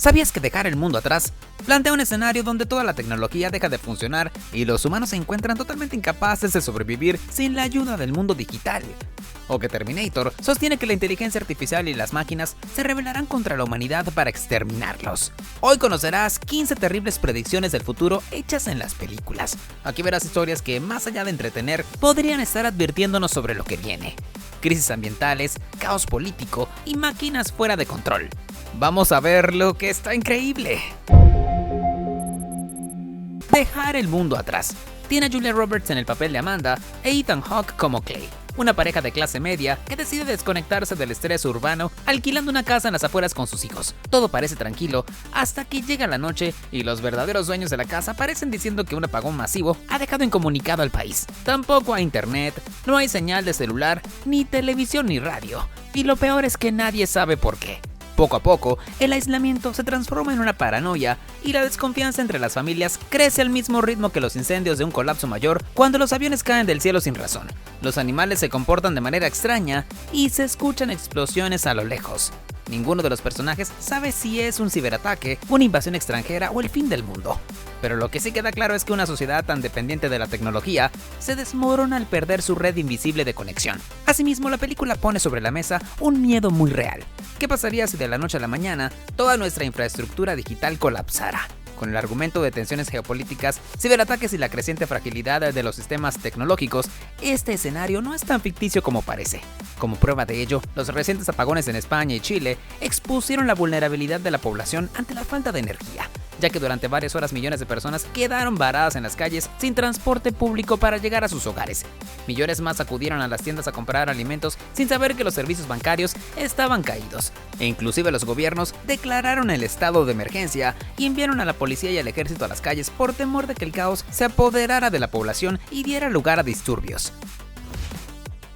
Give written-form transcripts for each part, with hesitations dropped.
¿Sabías que dejar el mundo atrás plantea un escenario donde toda la tecnología deja de funcionar y los humanos se encuentran totalmente incapaces de sobrevivir sin la ayuda del mundo digital? O que Terminator sostiene que la inteligencia artificial y las máquinas se rebelarán contra la humanidad para exterminarlos. Hoy conocerás 15 terribles predicciones del futuro hechas en las películas. Aquí verás historias que, más allá de entretener, podrían estar advirtiéndonos sobre lo que viene. Crisis ambientales, caos político y máquinas fuera de control. Vamos a ver lo que está increíble. Dejar el mundo atrás. Tiene a Julia Roberts en el papel de Amanda e Ethan Hawke como Clay, una pareja de clase media que decide desconectarse del estrés urbano alquilando una casa en las afueras con sus hijos. Todo parece tranquilo hasta que llega la noche y los verdaderos dueños de la casa aparecen diciendo que un apagón masivo ha dejado incomunicado al país. Tampoco hay internet, no hay señal de celular, ni televisión ni radio. Y lo peor es que nadie sabe por qué. Poco a poco, el aislamiento se transforma en una paranoia y la desconfianza entre las familias crece al mismo ritmo que los incendios de un colapso mayor cuando los aviones caen del cielo sin razón. Los animales se comportan de manera extraña y se escuchan explosiones a lo lejos. Ninguno de los personajes sabe si es un ciberataque, una invasión extranjera o el fin del mundo. Pero lo que sí queda claro es que una sociedad tan dependiente de la tecnología se desmorona al perder su red invisible de conexión. Asimismo, la película pone sobre la mesa un miedo muy real. ¿Qué pasaría si de la noche a la mañana toda nuestra infraestructura digital colapsara? Con el argumento de tensiones geopolíticas, ciberataques y la creciente fragilidad de los sistemas tecnológicos, este escenario no es tan ficticio como parece. Como prueba de ello, los recientes apagones en España y Chile expusieron la vulnerabilidad de la población ante la falta de energía, ya que durante varias horas millones de personas quedaron varadas en las calles sin transporte público para llegar a sus hogares. Millones más acudieron a las tiendas a comprar alimentos sin saber que los servicios bancarios estaban caídos. E inclusive los gobiernos declararon el estado de emergencia y enviaron a la policía y al ejército a las calles por temor de que el caos se apoderara de la población y diera lugar a disturbios.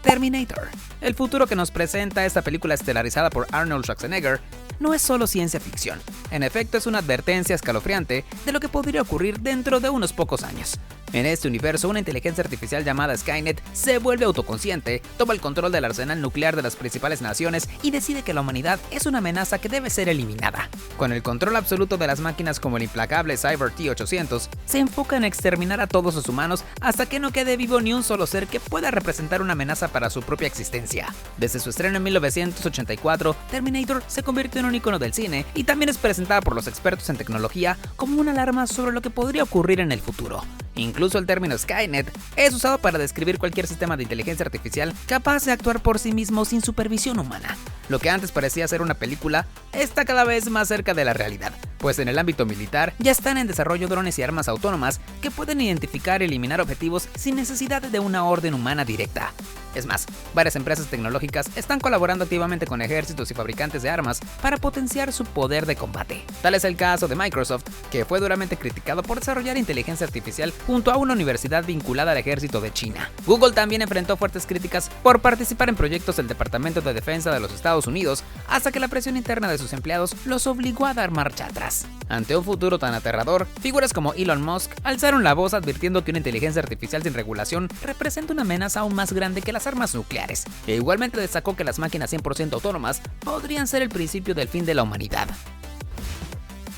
Terminator. El futuro que nos presenta esta película estelarizada por Arnold Schwarzenegger no es solo ciencia ficción. En efecto, es una advertencia escalofriante de lo que podría ocurrir dentro de unos pocos años. En este universo, una inteligencia artificial llamada Skynet se vuelve autoconsciente, toma el control del arsenal nuclear de las principales naciones y decide que la humanidad es una amenaza que debe ser eliminada. Con el control absoluto de las máquinas como el implacable Cyber T-800, se enfoca en exterminar a todos los humanos hasta que no quede vivo ni un solo ser que pueda representar una amenaza para su propia existencia. Desde su estreno en 1984, Terminator se convirtió en un icono del cine y también es presentada por los expertos en tecnología como una alarma sobre lo que podría ocurrir en el futuro. Incluso el término Skynet es usado para describir cualquier sistema de inteligencia artificial capaz de actuar por sí mismo sin supervisión humana. Lo que antes parecía ser una película está cada vez más cerca de la realidad, pues en el ámbito militar ya están en desarrollo drones y armas autónomas que pueden identificar y eliminar objetivos sin necesidad de una orden humana directa. Es más, varias empresas tecnológicas están colaborando activamente con ejércitos y fabricantes de armas para potenciar su poder de combate. Tal es el caso de Microsoft, que fue duramente criticado por desarrollar inteligencia artificial junto a una universidad vinculada al ejército de China. Google también enfrentó fuertes críticas por participar en proyectos del Departamento de Defensa de los Estados Unidos, hasta que la presión interna de sus empleados los obligó a dar marcha atrás. Ante un futuro tan aterrador, figuras como Elon Musk alzaron la voz advirtiendo que una inteligencia artificial sin regulación representa una amenaza aún más grande que las armas nucleares, e igualmente destacó que las máquinas 100% autónomas podrían ser el principio del fin de la humanidad.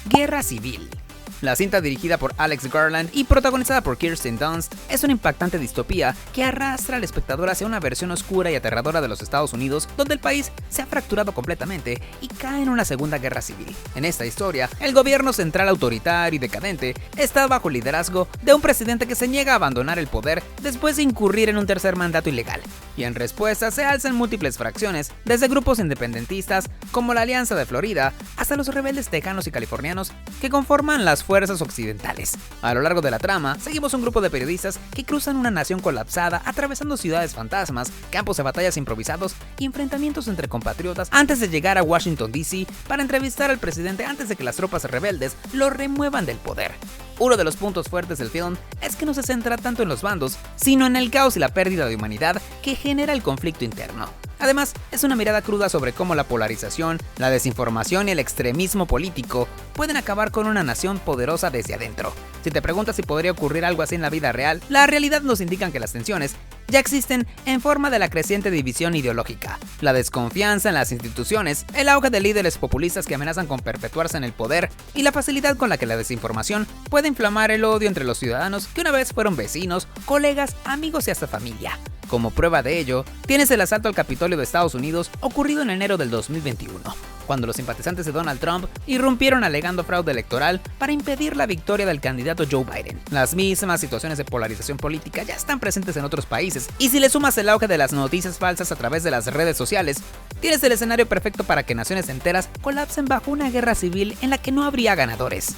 Guerra Civil. La cinta, dirigida por Alex Garland y protagonizada por Kirsten Dunst, es una impactante distopía que arrastra al espectador hacia una versión oscura y aterradora de los Estados Unidos, donde el país se ha fracturado completamente y cae en una segunda guerra civil. En esta historia, el gobierno central autoritario y decadente está bajo el liderazgo de un presidente que se niega a abandonar el poder después de incurrir en un tercer mandato ilegal. Y en respuesta se alzan múltiples fracciones, desde grupos independentistas como la Alianza de Florida hasta los rebeldes tejanos y californianos que conforman las fuerzas occidentales. A lo largo de la trama, seguimos un grupo de periodistas que cruzan una nación colapsada, atravesando ciudades fantasmas, campos de batallas improvisados y enfrentamientos entre compatriotas antes de llegar a Washington DC para entrevistar al presidente antes de que las tropas rebeldes lo remuevan del poder. Uno de los puntos fuertes del film es que no se centra tanto en los bandos, sino en el caos y la pérdida de humanidad que genera el conflicto interno. Además, es una mirada cruda sobre cómo la polarización, la desinformación y el extremismo político pueden acabar con una nación poderosa desde adentro. Si te preguntas si podría ocurrir algo así en la vida real, la realidad nos indica que las tensiones ya existen en forma de la creciente división ideológica, la desconfianza en las instituciones, el auge de líderes populistas que amenazan con perpetuarse en el poder y la facilidad con la que la desinformación puede inflamar el odio entre los ciudadanos que una vez fueron vecinos, colegas, amigos y hasta familia. Como prueba de ello, tienes el asalto al Capitolio de Estados Unidos ocurrido en enero del 2021, cuando los simpatizantes de Donald Trump irrumpieron alegando fraude electoral para impedir la victoria del candidato Joe Biden. Las mismas situaciones de polarización política ya están presentes en otros países, y si le sumas el auge de las noticias falsas a través de las redes sociales, tienes el escenario perfecto para que naciones enteras colapsen bajo una guerra civil en la que no habría ganadores.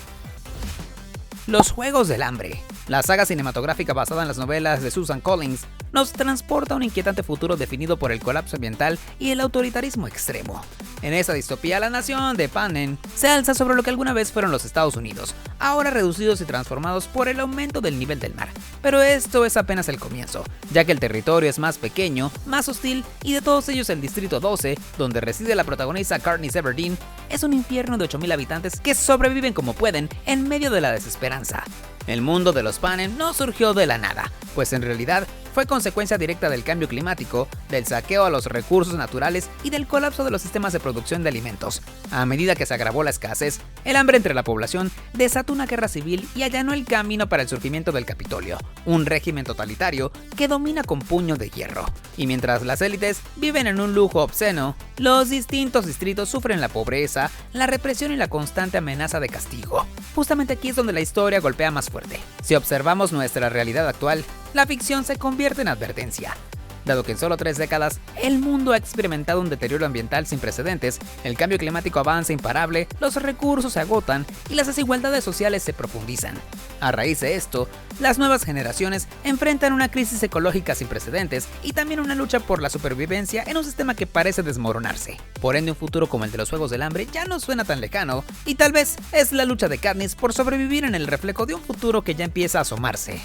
Los Juegos del Hambre. La saga cinematográfica basada en las novelas de Susan Collins nos transporta a un inquietante futuro definido por el colapso ambiental y el autoritarismo extremo. En esa distopía, la nación de Panem se alza sobre lo que alguna vez fueron los Estados Unidos, ahora reducidos y transformados por el aumento del nivel del mar. Pero esto es apenas el comienzo, ya que el territorio es más pequeño, más hostil, y de todos ellos el Distrito 12, donde reside la protagonista Katniss Everdeen, es un infierno de 8.000 habitantes que sobreviven como pueden en medio de la desesperanza. El mundo de los Panem no surgió de la nada, pues en realidad fue consecuencia directa del cambio climático, del saqueo a los recursos naturales y del colapso de los sistemas de producción de alimentos. A medida que se agravó la escasez, el hambre entre la población desató una guerra civil y allanó el camino para el surgimiento del Capitolio, un régimen totalitario que domina con puño de hierro. Y mientras las élites viven en un lujo obsceno, los distintos distritos sufren la pobreza, la represión y la constante amenaza de castigo. Justamente aquí es donde la historia golpea más fuerte. Si observamos nuestra realidad actual, la ficción se convierte en advertencia. Dado que en solo 3 décadas el mundo ha experimentado un deterioro ambiental sin precedentes, el cambio climático avanza imparable, los recursos se agotan y las desigualdades sociales se profundizan. A raíz de esto, las nuevas generaciones enfrentan una crisis ecológica sin precedentes y también una lucha por la supervivencia en un sistema que parece desmoronarse. Por ende, un futuro como el de los Juegos del Hambre ya no suena tan lejano, y tal vez es la lucha de Katniss por sobrevivir en el reflejo de un futuro que ya empieza a asomarse.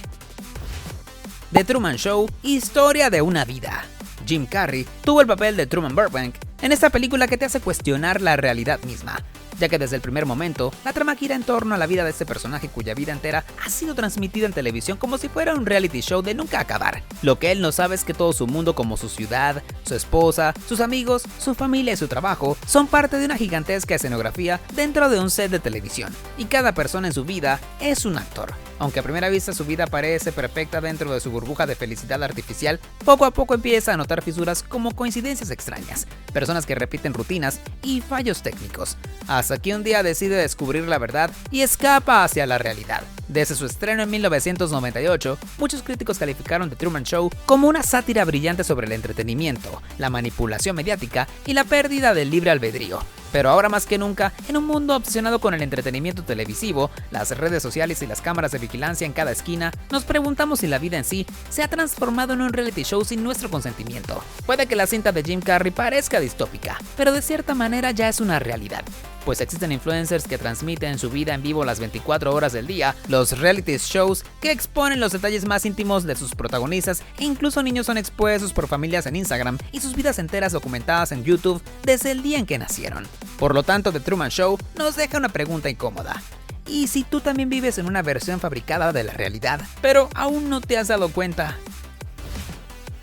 The Truman Show, historia de una vida. Jim Carrey tuvo el papel de Truman Burbank en esta película que te hace cuestionar la realidad misma, ya que desde el primer momento la trama gira en torno a la vida de este personaje cuya vida entera ha sido transmitida en televisión como si fuera un reality show de nunca acabar. Lo que él no sabe es que todo su mundo, como su ciudad, su esposa, sus amigos, su familia y su trabajo, son parte de una gigantesca escenografía dentro de un set de televisión, y cada persona en su vida es un actor. Aunque a primera vista su vida parece perfecta dentro de su burbuja de felicidad artificial, poco a poco empieza a notar fisuras como coincidencias extrañas, personas que repiten rutinas y fallos técnicos, hasta que un día decide descubrir la verdad y escapa hacia la realidad. Desde su estreno en 1998, muchos críticos calificaron The Truman Show como una sátira brillante sobre el entretenimiento, la manipulación mediática y la pérdida del libre albedrío. Pero ahora más que nunca, en un mundo obsesionado con el entretenimiento televisivo, las redes sociales y las cámaras de vigilancia en cada esquina, nos preguntamos si la vida en sí se ha transformado en un reality show sin nuestro consentimiento. Puede que la cinta de Jim Carrey parezca distópica, pero de cierta manera ya es una realidad, pues existen influencers que transmiten su vida en vivo las 24 horas del día, los reality shows que exponen los detalles más íntimos de sus protagonistas, e incluso niños son expuestos por familias en Instagram y sus vidas enteras documentadas en YouTube desde el día en que nacieron. Por lo tanto, The Truman Show nos deja una pregunta incómoda. ¿Y si tú también vives en una versión fabricada de la realidad, pero aún no te has dado cuenta?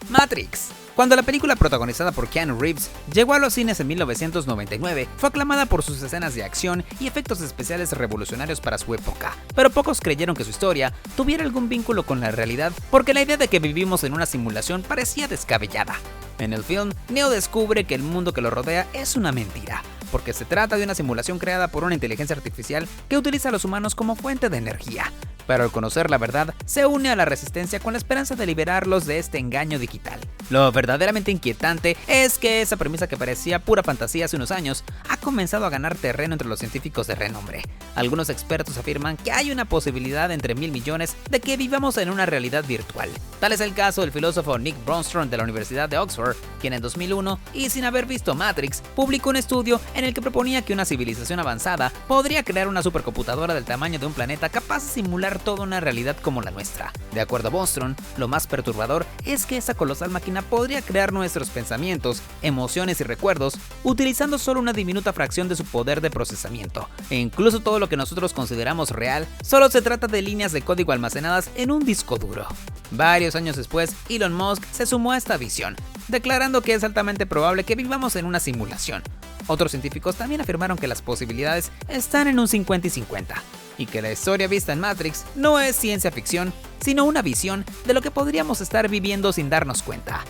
Matrix. Cuando la película protagonizada por Keanu Reeves llegó a los cines en 1999, fue aclamada por sus escenas de acción y efectos especiales revolucionarios para su época, pero pocos creyeron que su historia tuviera algún vínculo con la realidad, porque la idea de que vivimos en una simulación parecía descabellada. En el film, Neo descubre que el mundo que lo rodea es una mentira, porque se trata de una simulación creada por una inteligencia artificial que utiliza a los humanos como fuente de energía. Pero al conocer la verdad, se une a la resistencia con la esperanza de liberarlos de este engaño digital. Lo verdaderamente inquietante es que esa premisa que parecía pura fantasía hace unos años ha comenzado a ganar terreno entre los científicos de renombre. Algunos expertos afirman que hay una posibilidad entre 1.000 millones de que vivamos en una realidad virtual. Tal es el caso del filósofo Nick Bostrom de la Universidad de Oxford, quien en 2001, y sin haber visto Matrix, publicó un estudio en el que proponía que una civilización avanzada podría crear una supercomputadora del tamaño de un planeta capaz de simular toda una realidad como la nuestra. De acuerdo a Bostrom, lo más perturbador es que esa colosal máquina podría crear nuestros pensamientos, emociones y recuerdos utilizando solo una diminuta fracción de su poder de procesamiento. E incluso todo lo que nosotros consideramos real solo se trata de líneas de código almacenadas en un disco duro. Varios años después, Elon Musk se sumó a esta visión, declarando que es altamente probable que vivamos en una simulación. Otros científicos también afirmaron que las posibilidades están en un 50 y 50, y que la historia vista en Matrix no es ciencia ficción, sino una visión de lo que podríamos estar viviendo sin darnos cuenta.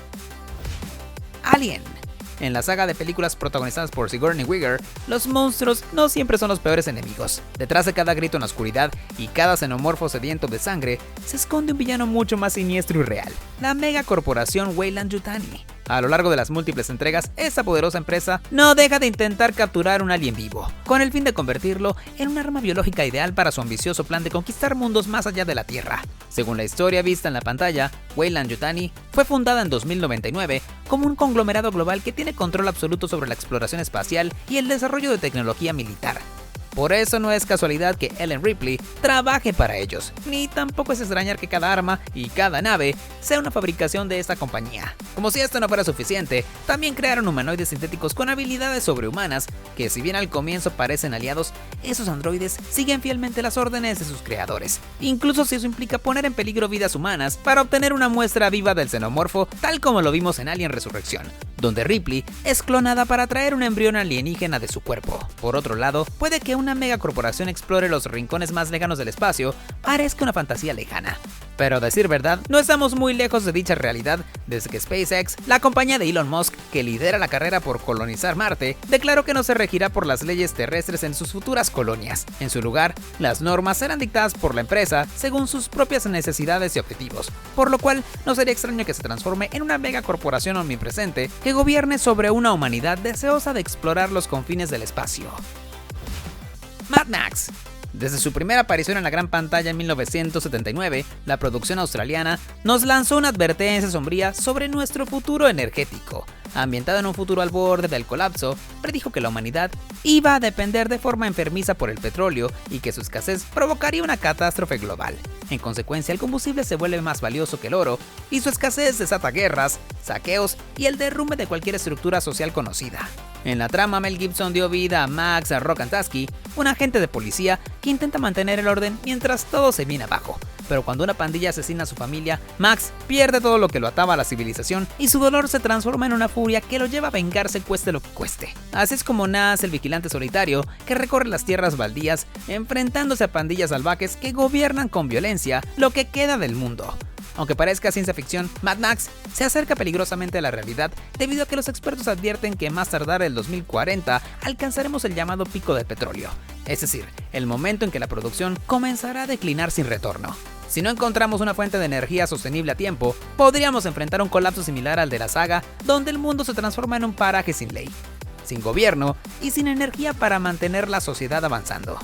Alien. En la saga de películas protagonizadas por Sigourney Weaver, los monstruos no siempre son los peores enemigos. Detrás de cada grito en la oscuridad y cada xenomorfo sediento de sangre, se esconde un villano mucho más siniestro y real: la megacorporación Weyland-Yutani. A lo largo de las múltiples entregas, esta poderosa empresa no deja de intentar capturar un alien vivo, con el fin de convertirlo en un arma biológica ideal para su ambicioso plan de conquistar mundos más allá de la Tierra. Según la historia vista en la pantalla, Weyland-Yutani fue fundada en 2099 como un conglomerado global que tiene control absoluto sobre la exploración espacial y el desarrollo de tecnología militar. Por eso no es casualidad que Ellen Ripley trabaje para ellos, ni tampoco es extrañar que cada arma y cada nave sea una fabricación de esta compañía. Como si esto no fuera suficiente, también crearon humanoides sintéticos con habilidades sobrehumanas que, si bien al comienzo parecen aliados, esos androides siguen fielmente las órdenes de sus creadores, incluso si eso implica poner en peligro vidas humanas para obtener una muestra viva del xenomorfo, tal como lo vimos en Alien Resurrección, donde Ripley es clonada para traer un embrión alienígena de su cuerpo. Por otro lado, puede que una megacorporación explore los rincones más lejanos del espacio parezca una fantasía lejana. Pero a decir verdad, no estamos muy lejos de dicha realidad desde que SpaceX, la compañía de Elon Musk que lidera la carrera por colonizar Marte, declaró que no se regirá por las leyes terrestres en sus futuras colonias. En su lugar, las normas serán dictadas por la empresa según sus propias necesidades y objetivos, por lo cual no sería extraño que se transforme en una megacorporación omnipresente que gobierne sobre una humanidad deseosa de explorar los confines del espacio. Mad Max. Desde su primera aparición en la gran pantalla en 1979, la producción australiana nos lanzó una advertencia sombría sobre nuestro futuro energético. Ambientada en un futuro al borde del colapso, predijo que la humanidad iba a depender de forma enfermiza por el petróleo y que su escasez provocaría una catástrofe global. En consecuencia, el combustible se vuelve más valioso que el oro y su escasez desata guerras, saqueos y el derrumbe de cualquier estructura social conocida. En la trama, Mel Gibson dio vida a Max Rokitansky, un agente de policía que intenta mantener el orden mientras todo se viene abajo. Pero cuando una pandilla asesina a su familia, Max pierde todo lo que lo ataba a la civilización y su dolor se transforma en una furia que lo lleva a vengarse cueste lo que cueste. Así es como nace el vigilante solitario que recorre las tierras baldías enfrentándose a pandillas salvajes que gobiernan con violencia lo que queda del mundo. Aunque parezca ciencia ficción, Mad Max se acerca peligrosamente a la realidad debido a que los expertos advierten que más tardar el 2040 alcanzaremos el llamado pico del petróleo, es decir, el momento en que la producción comenzará a declinar sin retorno. Si no encontramos una fuente de energía sostenible a tiempo, podríamos enfrentar un colapso similar al de la saga, donde el mundo se transforma en un paraje sin ley, sin gobierno y sin energía para mantener la sociedad avanzando.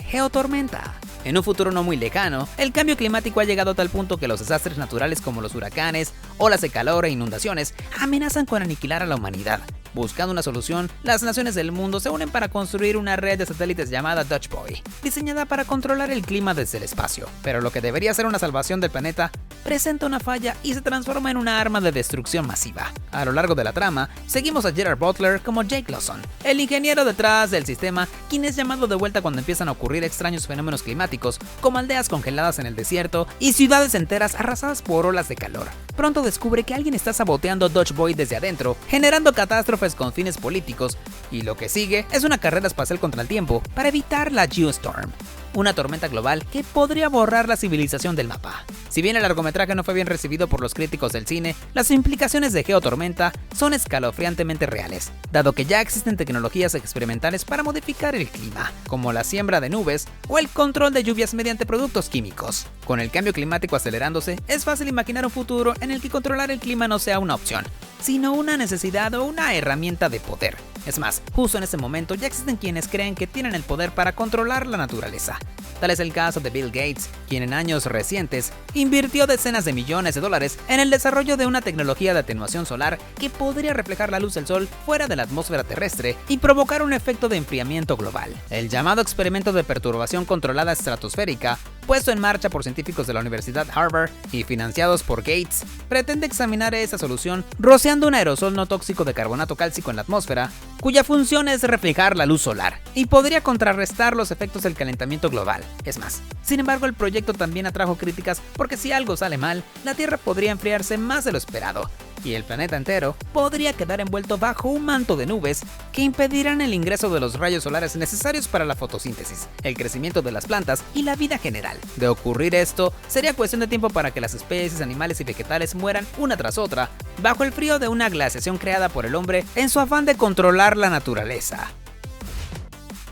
Geotormenta. En un futuro no muy lejano, el cambio climático ha llegado a tal punto que los desastres naturales como los huracanes, olas de calor e inundaciones amenazan con aniquilar a la humanidad. Buscando una solución, las naciones del mundo se unen para construir una red de satélites llamada Dutch Boy, diseñada para controlar el clima desde el espacio. Pero lo que debería ser una salvación del planeta presenta una falla y se transforma en una arma de destrucción masiva. A lo largo de la trama, seguimos a Gerard Butler como Jake Lawson, el ingeniero detrás del sistema, quien es llamado de vuelta cuando empiezan a ocurrir extraños fenómenos climáticos, como aldeas congeladas en el desierto y ciudades enteras arrasadas por olas de calor. Pronto descubre que alguien está saboteando Dutch Boy desde adentro, generando catástrofes con fines políticos, y lo que sigue es una carrera espacial contra el tiempo para evitar la Geostorm, una tormenta global que podría borrar la civilización del mapa. Si bien el largometraje no fue bien recibido por los críticos del cine, las implicaciones de Geotormenta son escalofriantemente reales, dado que ya existen tecnologías experimentales para modificar el clima, como la siembra de nubes o el control de lluvias mediante productos químicos. Con el cambio climático acelerándose, es fácil imaginar un futuro en el que controlar el clima no sea una opción, sino una necesidad o una herramienta de poder. Es más, justo en este momento ya existen quienes creen que tienen el poder para controlar la naturaleza. Tal es el caso de Bill Gates, quien en años recientes invirtió decenas de millones de dólares en el desarrollo de una tecnología de atenuación solar que podría reflejar la luz del sol fuera de la atmósfera terrestre y provocar un efecto de enfriamiento global. El llamado experimento de perturbación controlada estratosférica puesto en marcha por científicos de la Universidad Harvard y financiados por Gates, pretende examinar esa solución rociando un aerosol no tóxico de carbonato cálcico en la atmósfera, cuya función es reflejar la luz solar, y podría contrarrestar los efectos del calentamiento global. Es más, sin embargo, el proyecto también atrajo críticas porque si algo sale mal, la Tierra podría enfriarse más de lo esperado, y el planeta entero podría quedar envuelto bajo un manto de nubes que impedirán el ingreso de los rayos solares necesarios para la fotosíntesis, el crecimiento de las plantas y la vida general. De ocurrir esto, sería cuestión de tiempo para que las especies animales y vegetales mueran una tras otra bajo el frío de una glaciación creada por el hombre en su afán de controlar la naturaleza.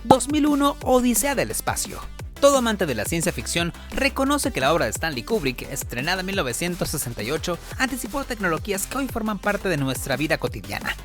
2001 Odisea del espacio. Todo amante de la ciencia ficción reconoce que la obra de Stanley Kubrick, estrenada en 1968, anticipó tecnologías que hoy forman parte de nuestra vida cotidiana.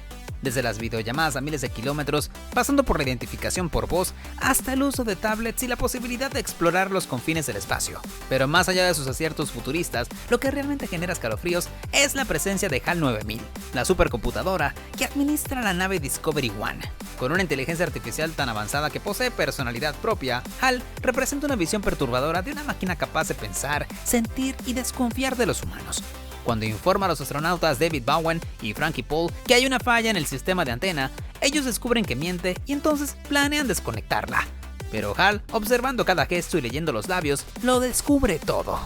Desde las videollamadas a miles de kilómetros, pasando por la identificación por voz, hasta el uso de tablets y la posibilidad de explorar los confines del espacio. Pero más allá de sus aciertos futuristas, lo que realmente genera escalofríos es la presencia de HAL 9000, la supercomputadora que administra la nave Discovery One. Con una inteligencia artificial tan avanzada que posee personalidad propia, HAL representa una visión perturbadora de una máquina capaz de pensar, sentir y desconfiar de los humanos. Cuando informa a los astronautas David Bowen y Frankie Paul que hay una falla en el sistema de antena, ellos descubren que miente y entonces planean desconectarla. Pero HAL, observando cada gesto y leyendo los labios, lo descubre todo.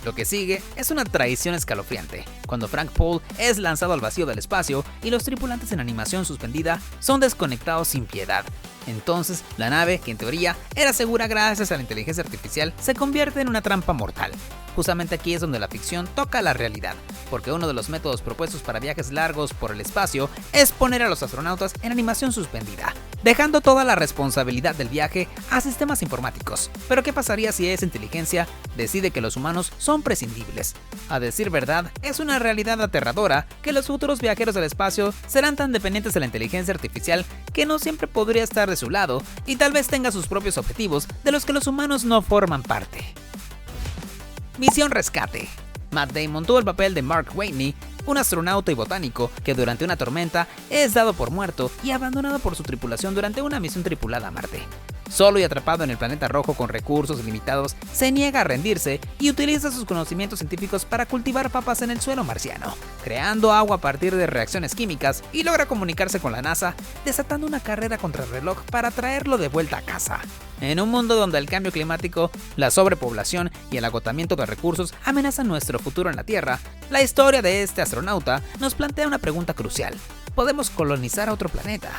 Lo que sigue es una traición escalofriante, cuando Frank Paul es lanzado al vacío del espacio y los tripulantes en animación suspendida son desconectados sin piedad. Entonces, la nave, que en teoría era segura gracias a la inteligencia artificial, se convierte en una trampa mortal. Justamente aquí es donde la ficción toca la realidad, porque uno de los métodos propuestos para viajes largos por el espacio es poner a los astronautas en animación suspendida, dejando toda la responsabilidad del viaje a sistemas informáticos. Pero ¿qué pasaría si esa inteligencia decide que los humanos son prescindibles? A decir verdad, es una realidad aterradora que los futuros viajeros del espacio serán tan dependientes de la inteligencia artificial que no siempre podría estar de su lado y tal vez tenga sus propios objetivos de los que los humanos no forman parte. Misión Rescate. Matt Damon tuvo el papel de Mark Watney, un astronauta y botánico que durante una tormenta es dado por muerto y abandonado por su tripulación durante una misión tripulada a Marte. Solo y atrapado en el planeta rojo con recursos limitados, se niega a rendirse y utiliza sus conocimientos científicos para cultivar papas en el suelo marciano, creando agua a partir de reacciones químicas y logra comunicarse con la NASA, desatando una carrera contra el reloj para traerlo de vuelta a casa. En un mundo donde el cambio climático, la sobrepoblación y el agotamiento de recursos amenazan nuestro futuro en la Tierra, la historia de este astronauta nos plantea una pregunta crucial. ¿Podemos colonizar a otro planeta?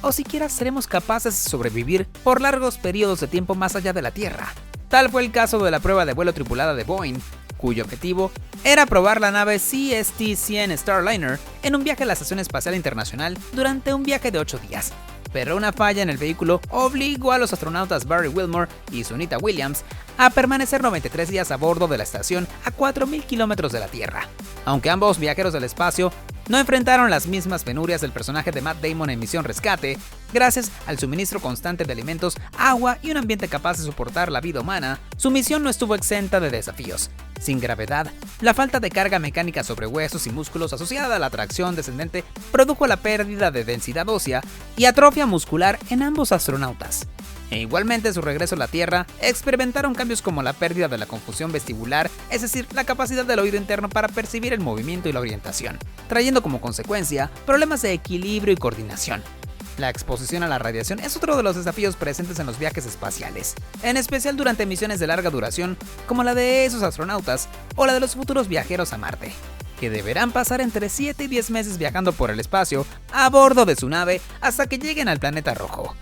¿O siquiera seremos capaces de sobrevivir por largos periodos de tiempo más allá de la Tierra? Tal fue el caso de la prueba de vuelo tripulada de Boeing, cuyo objetivo era probar la nave CST-100 Starliner en un viaje a la Estación Espacial Internacional durante un viaje de 8 días. Pero una falla en el vehículo obligó a los astronautas Barry Wilmore y Sunita Williams a permanecer 93 días a bordo de la estación a 4.000 kilómetros de la Tierra. Aunque ambos viajeros del espacio no enfrentaron las mismas penurias del personaje de Matt Damon en Misión Rescate, gracias al suministro constante de alimentos, agua y un ambiente capaz de soportar la vida humana, su misión no estuvo exenta de desafíos. Sin gravedad, la falta de carga mecánica sobre huesos y músculos asociada a la tracción descendente produjo la pérdida de densidad ósea y atrofia muscular en ambos astronautas. E igualmente, su regreso a la Tierra experimentaron cambios como la pérdida de la confusión vestibular, es decir, la capacidad del oído interno para percibir el movimiento y la orientación, trayendo como consecuencia problemas de equilibrio y coordinación. La exposición a la radiación es otro de los desafíos presentes en los viajes espaciales, en especial durante misiones de larga duración como la de esos astronautas o la de los futuros viajeros a Marte, que deberán pasar entre 7 y 10 meses viajando por el espacio a bordo de su nave hasta que lleguen al planeta rojo.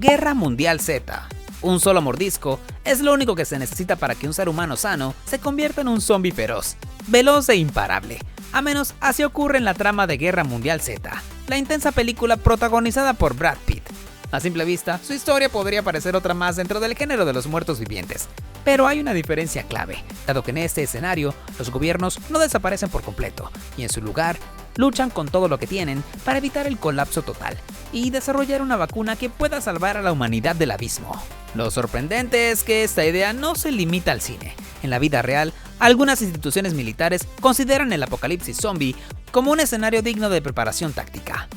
Guerra Mundial Z. Un solo mordisco es lo único que se necesita para que un ser humano sano se convierta en un zombie feroz, veloz e imparable. A menos así ocurre en la trama de Guerra Mundial Z, la intensa película protagonizada por Brad Pitt. A simple vista, su historia podría parecer otra más dentro del género de los muertos vivientes, pero hay una diferencia clave, dado que en este escenario los gobiernos no desaparecen por completo, y en su lugar luchan con todo lo que tienen para evitar el colapso total y desarrollar una vacuna que pueda salvar a la humanidad del abismo. Lo sorprendente es que esta idea no se limita al cine. En la vida real, algunas instituciones militares consideran el apocalipsis zombie como un escenario digno de preparación táctica.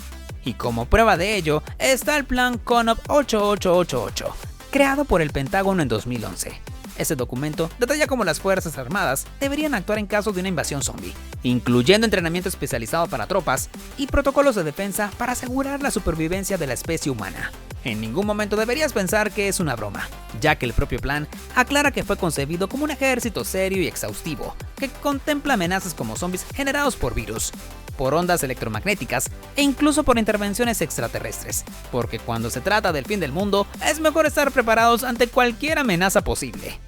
Y como prueba de ello está el plan CONOP 8888, creado por el Pentágono en 2011. Ese documento detalla cómo las Fuerzas Armadas deberían actuar en caso de una invasión zombie, incluyendo entrenamiento especializado para tropas y protocolos de defensa para asegurar la supervivencia de la especie humana. En ningún momento deberías pensar que es una broma, ya que el propio plan aclara que fue concebido como un ejército serio y exhaustivo, que contempla amenazas como zombies generados por virus, por ondas electromagnéticas e incluso por intervenciones extraterrestres, porque cuando se trata del fin del mundo, es mejor estar preparados ante cualquier amenaza posible.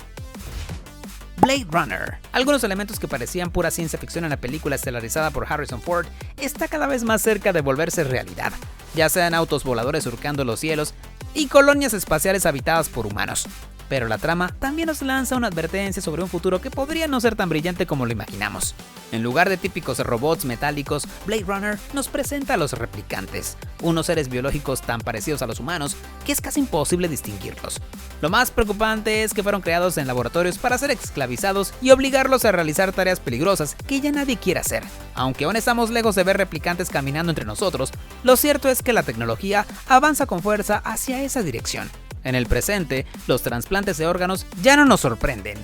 Blade Runner. Algunos elementos que parecían pura ciencia ficción en la película estelarizada por Harrison Ford está cada vez más cerca de volverse realidad, ya sean autos voladores surcando los cielos y colonias espaciales habitadas por humanos. Pero la trama también nos lanza una advertencia sobre un futuro que podría no ser tan brillante como lo imaginamos. En lugar de típicos robots metálicos, Blade Runner nos presenta a los replicantes, unos seres biológicos tan parecidos a los humanos que es casi imposible distinguirlos. Lo más preocupante es que fueron creados en laboratorios para ser esclavizados y obligarlos a realizar tareas peligrosas que ya nadie quiere hacer. Aunque aún estamos lejos de ver replicantes caminando entre nosotros, lo cierto es que la tecnología avanza con fuerza hacia esa dirección. En el presente, los trasplantes de órganos ya no nos sorprenden,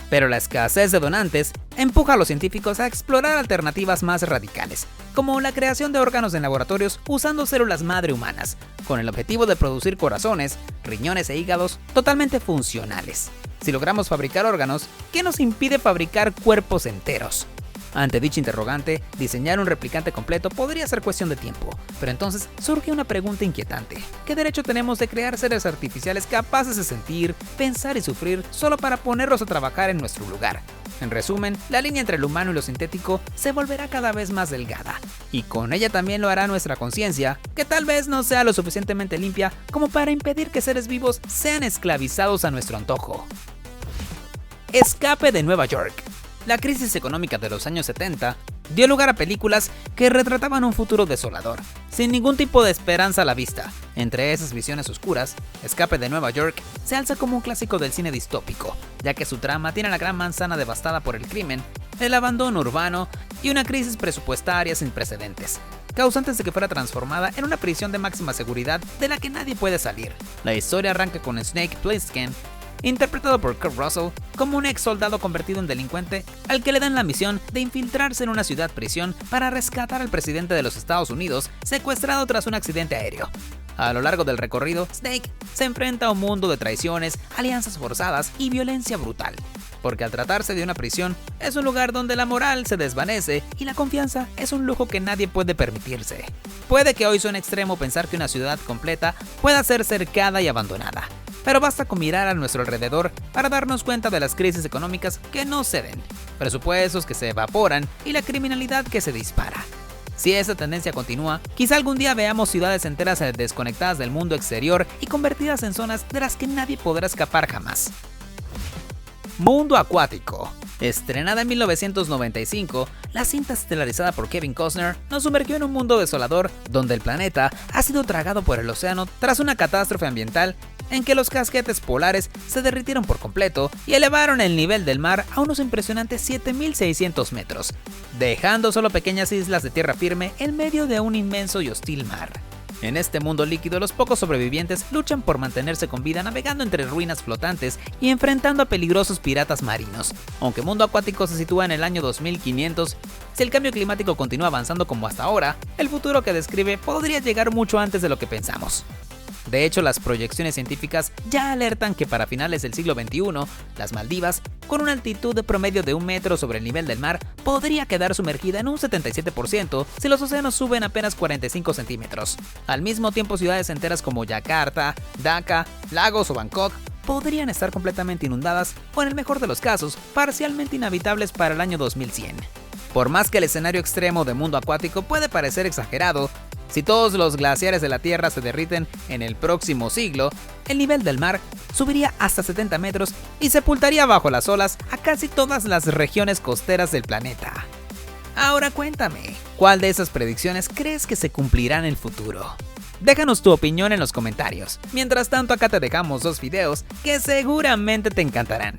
pero la escasez de donantes empuja a los científicos a explorar alternativas más radicales, como la creación de órganos en laboratorios usando células madre humanas, con el objetivo de producir corazones, riñones e hígados totalmente funcionales. Si logramos fabricar órganos, ¿qué nos impide fabricar cuerpos enteros? Ante dicha interrogante, diseñar un replicante completo podría ser cuestión de tiempo, pero entonces surge una pregunta inquietante. ¿Qué derecho tenemos de crear seres artificiales capaces de sentir, pensar y sufrir solo para ponerlos a trabajar en nuestro lugar? En resumen, la línea entre lo humano y lo sintético se volverá cada vez más delgada, y con ella también lo hará nuestra conciencia, que tal vez no sea lo suficientemente limpia como para impedir que seres vivos sean esclavizados a nuestro antojo. Escape de Nueva York. La crisis económica de los años 70 dio lugar a películas que retrataban un futuro desolador, sin ningún tipo de esperanza a la vista. Entre esas visiones oscuras, Escape de Nueva York se alza como un clásico del cine distópico, ya que su trama tiene la gran manzana devastada por el crimen, el abandono urbano y una crisis presupuestaria sin precedentes, causantes de que fuera transformada en una prisión de máxima seguridad de la que nadie puede salir. La historia arranca con Snake Plissken, interpretado por Kurt Russell, como un ex soldado convertido en delincuente al que le dan la misión de infiltrarse en una ciudad prisión para rescatar al presidente de los Estados Unidos secuestrado tras un accidente aéreo. A lo largo del recorrido, Snake se enfrenta a un mundo de traiciones, alianzas forzadas y violencia brutal, porque al tratarse de una prisión, es un lugar donde la moral se desvanece y la confianza es un lujo que nadie puede permitirse. Puede que hoy suene extremo pensar que una ciudad completa pueda ser cercada y abandonada, pero basta con mirar a nuestro alrededor para darnos cuenta de las crisis económicas que no ceden, presupuestos que se evaporan y la criminalidad que se dispara. Si esa tendencia continúa, quizá algún día veamos ciudades enteras desconectadas del mundo exterior y convertidas en zonas de las que nadie podrá escapar jamás. Mundo acuático. Estrenada en 1995, la cinta estelarizada por Kevin Costner nos sumergió en un mundo desolador donde el planeta ha sido tragado por el océano tras una catástrofe ambiental en que los casquetes polares se derritieron por completo y elevaron el nivel del mar a unos impresionantes 7.600 metros, dejando solo pequeñas islas de tierra firme en medio de un inmenso y hostil mar. En este mundo líquido, los pocos sobrevivientes luchan por mantenerse con vida navegando entre ruinas flotantes y enfrentando a peligrosos piratas marinos. Aunque Mundo Acuático se sitúa en el año 2500, si el cambio climático continúa avanzando como hasta ahora, el futuro que describe podría llegar mucho antes de lo que pensamos. De hecho, las proyecciones científicas ya alertan que para finales del siglo XXI, las Maldivas, con una altitud de promedio de 1 metro sobre el nivel del mar, podría quedar sumergida en un 77% si los océanos suben apenas 45 centímetros. Al mismo tiempo, ciudades enteras como Yakarta, Dhaka, Lagos o Bangkok podrían estar completamente inundadas o, en el mejor de los casos, parcialmente inhabitables para el año 2100. Por más que el escenario extremo de Mundo Acuático puede parecer exagerado, si todos los glaciares de la Tierra se derriten en el próximo siglo, el nivel del mar subiría hasta 70 metros y sepultaría bajo las olas a casi todas las regiones costeras del planeta. Ahora cuéntame, ¿cuál de esas predicciones crees que se cumplirá en el futuro? Déjanos tu opinión en los comentarios. Mientras tanto, acá te dejamos 2 videos que seguramente te encantarán.